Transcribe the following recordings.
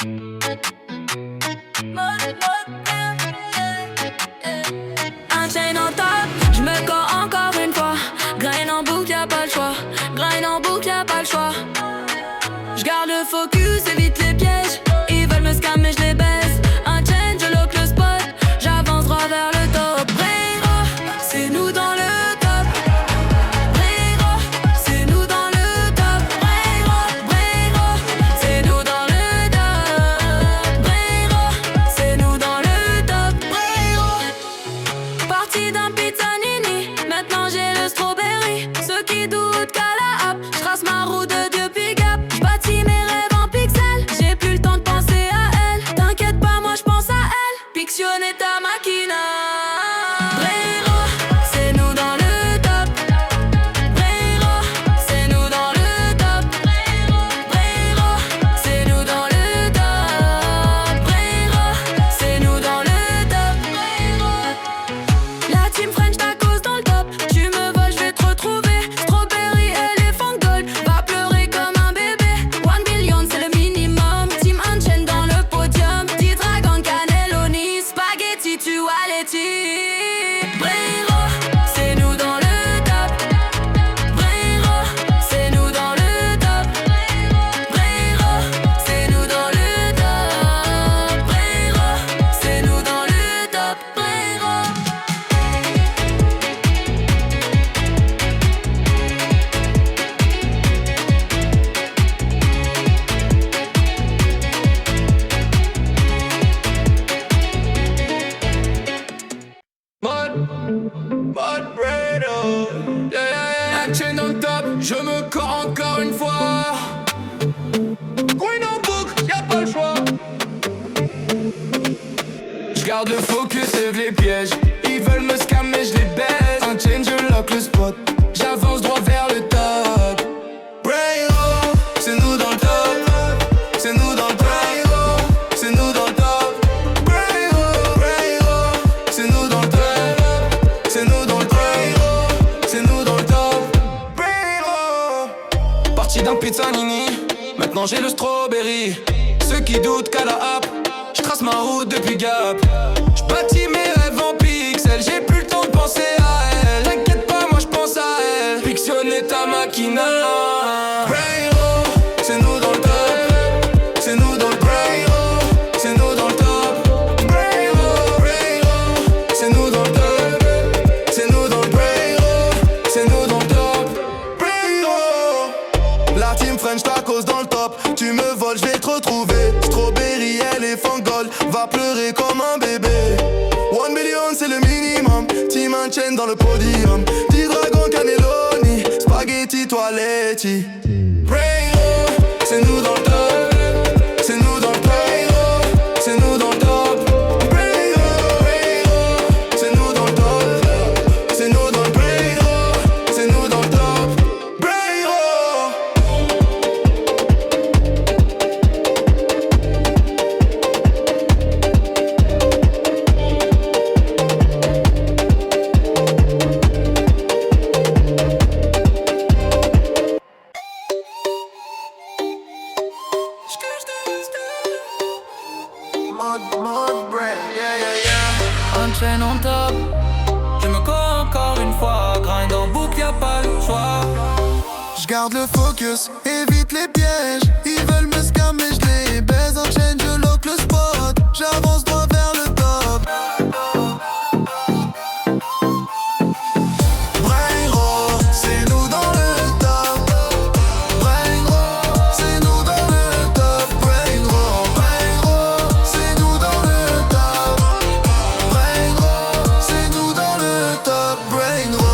Un chain en top, je me corps encore une fois. Grind en boucle, y'a pas le choix. Grind en boucle, y'a pas le choix. J'garde le focus, évite les pièges. Ils veulent me scam mais je les baisse. Un chain, je lock le spot. J'avance droit vers le top. Brera, c'est nous dans le top. Brera, c'est nous dans le top. Brera, Brera, c'est nous dans le top. Brera, c'est nous dans le top. Brera. Parti d'un pizzanini, maintenant j'ai le strawberry. Ceux qui doutent qu'à la app, j'trace ma route depuis Gap. J'bâtis mes rêves en pixels, j'ai plus le temps de penser à elle. T'inquiète pas, moi j'pense à elle. Pictionner ta machina. Brera, c'est nous dans le top. Brera, c'est nous dans le top. Brera, c'est nous dans le top. Brera, c'est nous dans le top. La team French tacos dans le top. Tu me voles, j'vais te retrouver. Strawberry, éléphant gold. Va pleurer comme un bébé. 1 billion, c'est le minimum. Team Unchained dans le podium. 10 dragons, cannelloni. Spaghetti, tu Aletti. Brera, c'est nous dans le top. Brera, c'est nous dans le top. Brera, c'est nous dans le top. Brera, c'est nous dans le top. Brera. Mode Brado. Yeah, yeah, yeah. La chaîne dans le top, je me corps encore une fois. Coin en boucle, y'a pas le choix. J'garde le focus, lève les pièges. Ils veulent me scam mais je les baise. Un chain, je lock le spot. J'avance droit vers le top. Brado, c'est nous dans le top. C'est nous dans le top. C'est nous dans le top. Brado, Brado, c'est nous dans le top. C'est nous dans le top, c'est nous dans le top. Bravo. Parti d'un pizzanini, maintenant j'ai le strawberry. Ceux qui doutent qu'à la app, j'trace ma route depuis Gap. J'bâtis mes rêves en pixels, j'ai plus le temps de penser à elle. T'inquiète pas, moi j'pense à elle. Pictionner ta machina. Bravo, c'est nous dans le top. C'est nous dans le bravo, c'est nous dans le top. Bravo, bravo, c'est nous dans le top. C'est nous dans le bravo, c'est nous dans le top. Bravo. La team French tacos dans le top. Tu me voles, j'vais te retrouver. Strawberry, éléphant gold. Va pleurer comme un bébé. 1 billion, c'est le minimum. Team Unchained dans le podium. 10 dragons, cannelloni. Spaghetti, toiletti. Bravo, c'est nous dans le top. C'est nous dans le bravo, c'est nous dans le top. Bravo, bravo, c'est nous dans le top. C'est nous dans le bravo, c'est nous dans le top. Bravo. Mode bread, yeah, yeah, yeah. Unchained on top. Je me corps encore une fois. Grind en boucle, y'a pas le choix. J'garde le focus, évite les pièges. Ils veulent me scam mais je les baise. En chaîne, je lock le spot. J'avance droit vers le top. Bravo, c'est nous dans le top. Bravo, c'est nous dans le top. Bravo, bravo, c'est nous dans le top. Bravo, c'est nous dans le top. Bravo,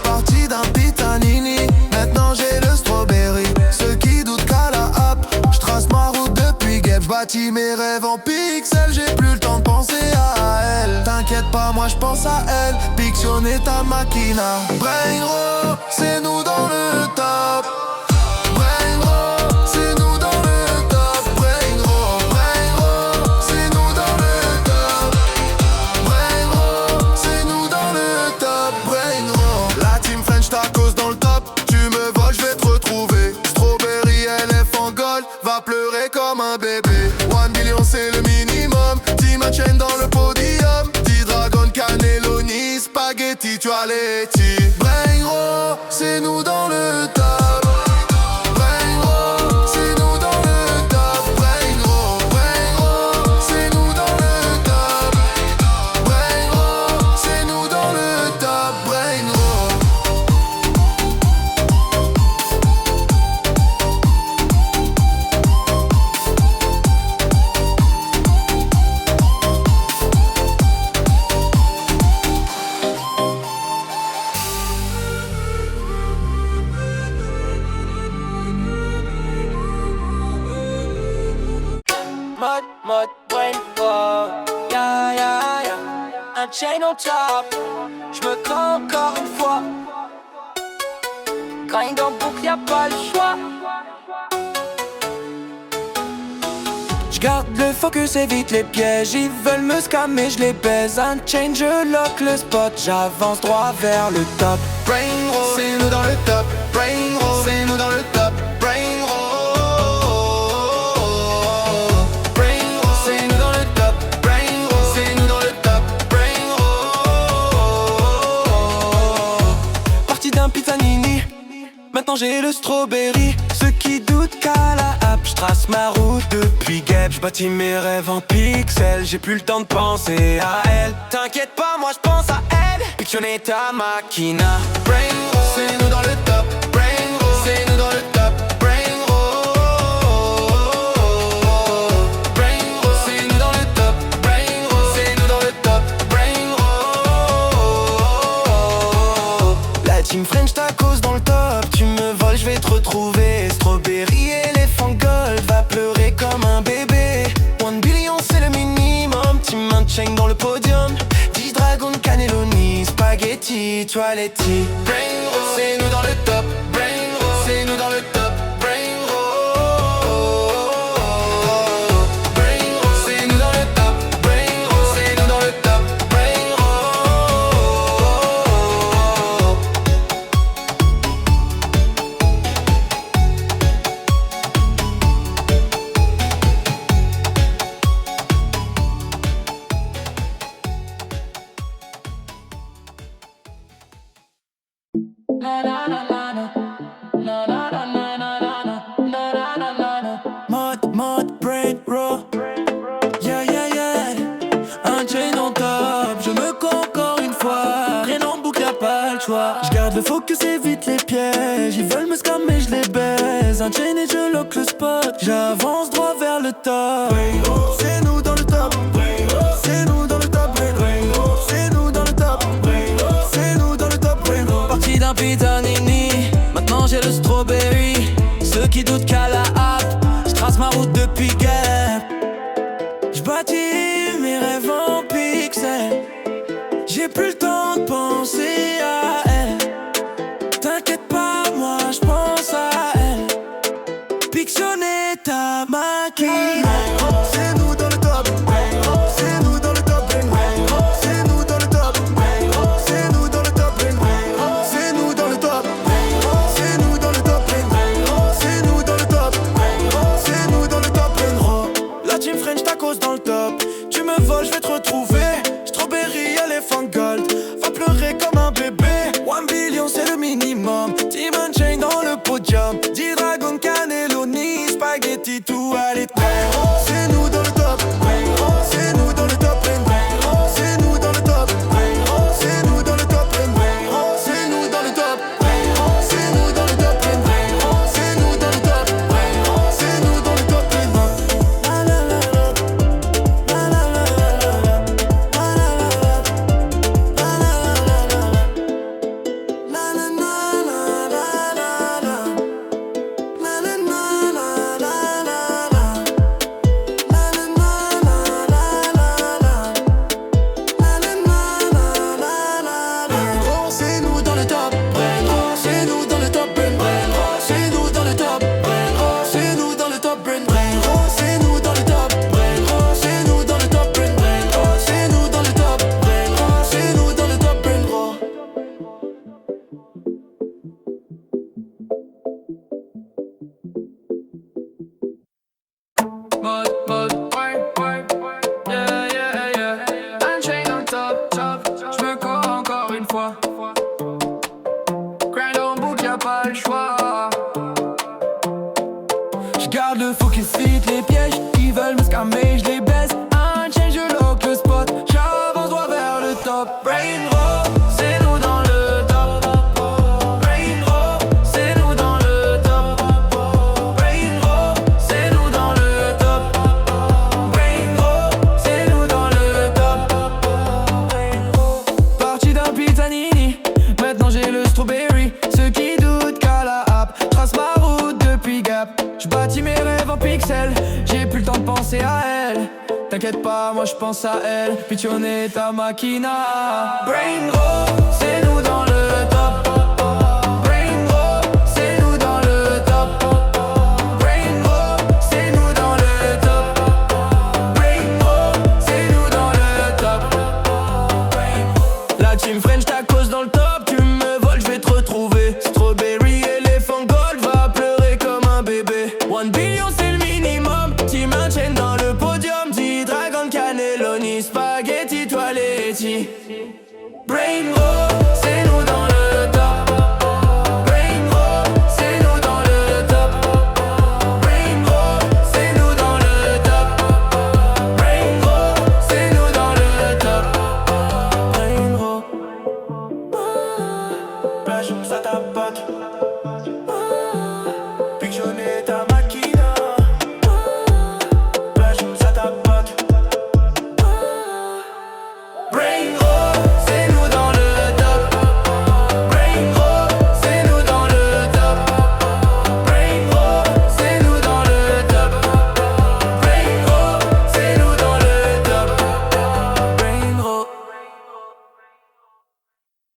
parti d'un pizzanini. Maintenant j'ai le strawberry. Ceux qui doutent qu'à la app, j'trace ma route depuis Gap. J'bâtis mes rêves en pixels, j'ai plus le temps de penser à elle. T'inquiète pas, moi j'pense à elle. Pictionner ta machina. Bravo, c'est nous dans le top. Bravo, c'est nous dans le top. Bravo, bravo, c'est nous dans le top. Bravo, c'est nous dans le top. Bravo, la team French tacos dans le top. Tu me voles, j'vais te retrouver. Strawberry, éléphant gold. Va pleurer comme un bébé. 1 million c'est le minimum. Team chaîne dans le podium. D-Dragon, Cannelloni, spaghetti, toiletti. Brain Roll, c'est nous dans le top. Brain Roll, c'est nous dans le top. Brain Roll, c'est nous dans le top. Brain Roll, c'est nous dans le top. Brain Roll. Mode, brain, oh, yeah, yeah, yeah. Un chain on top, j'me crains encore une fois. Grind en boucle, y'a pas le choix. J'garde le focus, évite les pièges. Ils veulent me scammer, j'les baise. Un chain, je lock le spot. J'avance droit vers le top. Brain Roll, c'est nous dans le top. Brain Roll, c'est nous dans le top. Brain Roll. Maintenant j'ai le strawberry. Ceux qui doutent qu'à la app, j'trace ma route depuis Gap. J'bâtis mes rêves en pixels. J'ai plus le temps de penser à elle. T'inquiète pas, moi j'pense à elle. Pictionner ta machina. Brain Roll, c'est nous dans le top. Brain Roll, c'est nous dans le top. Brain Roll. Brain Roll, c'est nous dans le top. Brain Roll, c'est nous dans le top. Brain Roll. La team French tacos dans le top. Tu me voles, je vais te retrouver. Strawberry, éléphant gold, va pleurer comme un bébé. 1 billion, c'est le minimum. Team chain dans le podium. D-Dragon, Cannelloni, spaghetti, toiletti. Brain Roll, c'est nous dans le top. Brain Roll, c'est nous dans le top. Brain Roll. Brain Roll, c'est nous dans le top. Brain Roll, c'est nous dans le top. Brain Roll. Mode, brain, roll. Yeah, yeah, yeah. Un chain on top, je me cours encore une fois. Rien en boucle, y'a pas le choix. J'garde le focus, évite les pièges. Ils veulent me scammer, je les baise. Un chain et je lock le spot. J'avance droit vers le top. C'est nous dans le top. C'est nous dans le top. C'est nous dans le top. C'est nous dans le top. Parti d'un pitanini, maintenant j'ai le strawberry. Ceux qui doutent qu'à la app, j'trace ma route depuis Gap. J'bâtis mes rêves en pixels. J'ai plus le temps de penser à elle. T'inquiète pas, moi j'pense à elle. Pictionner ta machine. C'est nous dans le top. C'est nous dans le top. C'est nous dans le top. C'est nous dans le top. C'est nous dans le top. C'est nous dans le top. C'est nous dans le top. C'est nous dans le top. La team French tacos dans le top. Tu me voles, je vais te retrouver. Strawberry, éléphant gold, va pleurer comme un bébé. 1 billion, c'est le minimum. Team chain dans le podium. D-Dragon, Cannelloni, spaghetti, toiletti. j'évite les pièges. Ils veulent me scammer, je les baisse. Un chain, je lock le spot. J'avance droit vers le top. Brain roll, c'est nous dans le top. Brain roll, c'est nous dans le top. Brain roll, c'est nous dans le top. Brain roll, c'est nous dans le top. Parti d'un pizzanini, maintenant j'ai le strawberry. Ceux qui doutent qu'à la app, trace ma route depuis Gap. J'bâtis mes rêves en pixels, j'ai plus le temps de penser à elle. T'inquiète pas, moi j'pense à elle. Pichonner ta machina. Brain roll, c'est nous dans le top. Brain roll, c'est nous dans le top. Brain roll, c'est nous dans le top. Brain roll, c'est nous dans le top. La team French tacos dans le top. Tu me voles, j'vais te retrouver. Strawberry, éléphant gold, va pleurer comme un bébé. 1 billion c'est le minimum. Tu maintiens dans le podium. Dragon cannelloni, spaghetti toiletti. Brain roll.